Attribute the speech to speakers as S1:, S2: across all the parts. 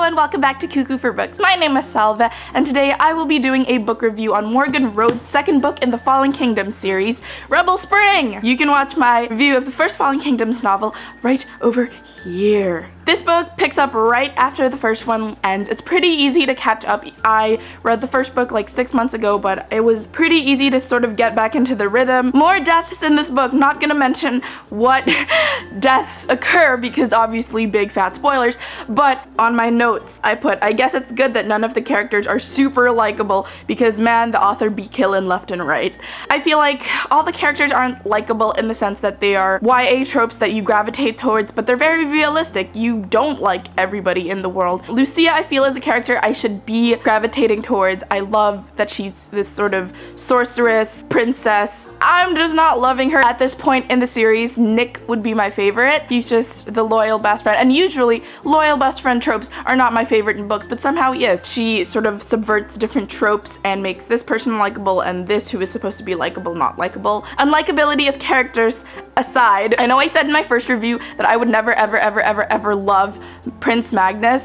S1: and welcome back to Cuckoo for Books. My name is Salva, and today I will be doing a book review on Morgan Rhodes' second book in the Fallen Kingdoms series, Rebel Spring! You can watch my review of the first Fallen Kingdoms novel right over here. This book picks up right after the first one, and it's pretty easy to catch up. I read the first book like 6 months ago, but it was pretty easy to sort of get back into the rhythm. More deaths in this book, not gonna mention what deaths occur because obviously big fat spoilers, but on my notes I put, I guess it's good that none of the characters are super likable because man, the author be killing left and right. I feel like all the characters aren't likable in the sense that they are YA tropes that you gravitate towards, but they're very realistic. You don't like everybody in the world. Lucia, I feel, is a character I should be gravitating towards. I love that she's this sort of sorceress, princess. I'm just not loving her at this point in the series. Nick would be my favorite. He's just the loyal best friend, and usually loyal best friend tropes are not my favorite in books, but somehow he is. She sort of subverts different tropes and makes this person likable and this who is supposed to be likable not likable. Unlikability of characters aside, I know I said in my first review that I would never ever love Prince Magnus.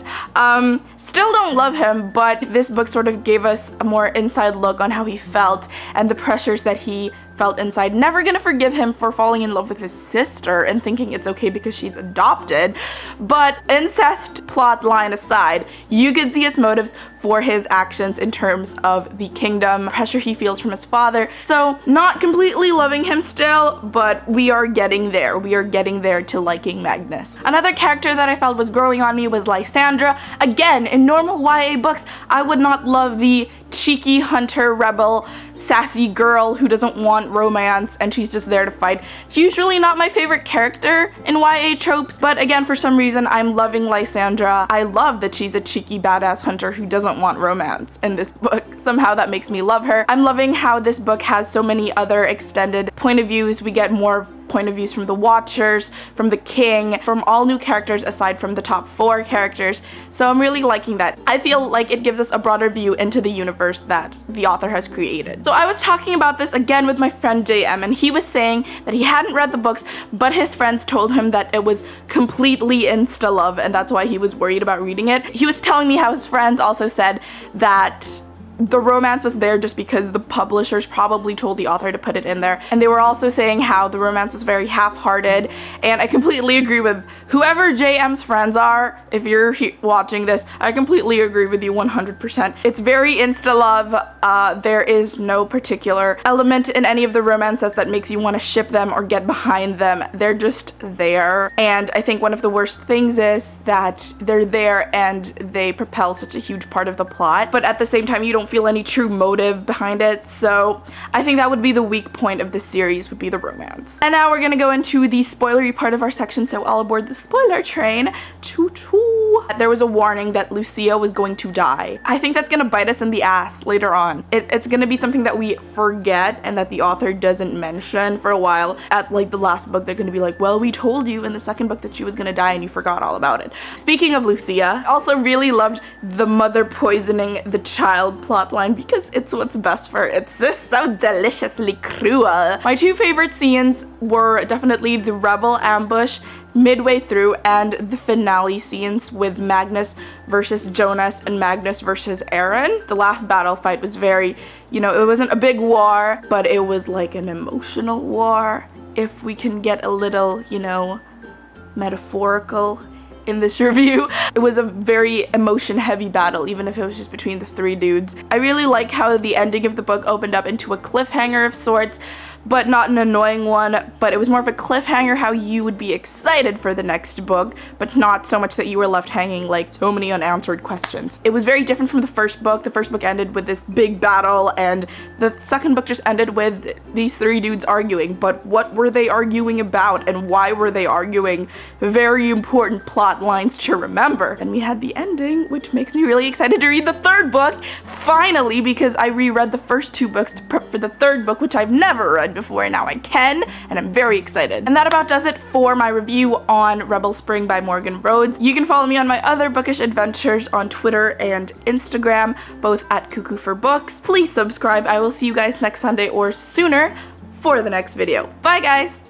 S1: Still don't love him, but this book sort of gave us a more inside look on how he felt and the pressures that he felt inside. Never gonna forgive him for falling in love with his sister and thinking it's okay because she's adopted, but incest plot line aside, you could see his motives for his actions in terms of the kingdom, pressure he feels from his father. So not completely loving him still, but we are getting there. We are getting there to liking Magnus. Another character that I felt was growing on me was Lysandra. Again, in normal YA books, I would not love the cheeky hunter rebel sassy girl who doesn't want romance and she's just there to fight. Usually not my favorite character in YA tropes, but again, for some reason, I'm loving Lysandra. I love that she's a cheeky badass hunter who doesn't want romance in this book. Somehow that makes me love her. I'm loving how this book has so many other extended point of views. We get more point of views from the Watchers, from the King, from all new characters aside from the top 4 characters. So I'm really liking that. I feel like it gives us a broader view into the universe that the author has created. So I was talking about this again with my friend JM, and he was saying that he hadn't read the books, but his friends told him that it was completely insta-love, and that's why he was worried about reading it. He was telling me how his friends also said that the romance was there just because the publishers probably told the author to put it in there, and they were also saying how the romance was very half-hearted, and I completely agree with whoever JM's friends are. If you're watching this, I completely agree with you 100%. It's very insta-love. There is no particular element in any of the romances that makes you want to ship them or get behind them. They're just there, and I think one of the worst things is that they're there and they propel such a huge part of the plot, but at the same time you don't feel any true motive behind it. So I think that would be the weak point of this series, would be the romance. And now we're gonna go into the spoilery part of our section, so all aboard the spoiler train. Choo-choo. There was a warning that Lucia was going to die. I think that's gonna bite us in the ass later on. It's gonna be something that we forget and that the author doesn't mention for a while. At like the last book, they're gonna be like, well, we told you in the second book that she was gonna die and you forgot all about it. Speaking of Lucia, I also really loved the mother poisoning the child plotline because it's what's best for her. It's just so deliciously cruel. My two favorite scenes were definitely the rebel ambush midway through and the finale scenes with Magnus versus Jonas and Magnus versus Aaron. The last battle fight was very, you know, it wasn't a big war, but it was like an emotional war, if we can get a little, you know, metaphorical in this review. It was a very emotion-heavy battle, even if it was just between the 3 dudes. I really like how the ending of the book opened up into a cliffhanger of sorts, but not an annoying one, but it was more of a cliffhanger how you would be excited for the next book, but not so much that you were left hanging like so many unanswered questions. It was very different from the first book. The first book ended with this big battle, and the second book just ended with these 3 dudes arguing, but what were they arguing about and why were they arguing? Very important plot lines to remember. And we had the ending, which makes me really excited to read the 3rd book, finally, because I reread the first 2 books to prep for the 3rd book, which I've never read before, and now I can, and I'm very excited. And that about does it for my review on Rebel Spring by Morgan Rhodes. You can follow me on my other bookish adventures on Twitter and Instagram, both at Cuckoo for Books. Please subscribe. I will see you guys next Sunday or sooner for the next video. Bye guys!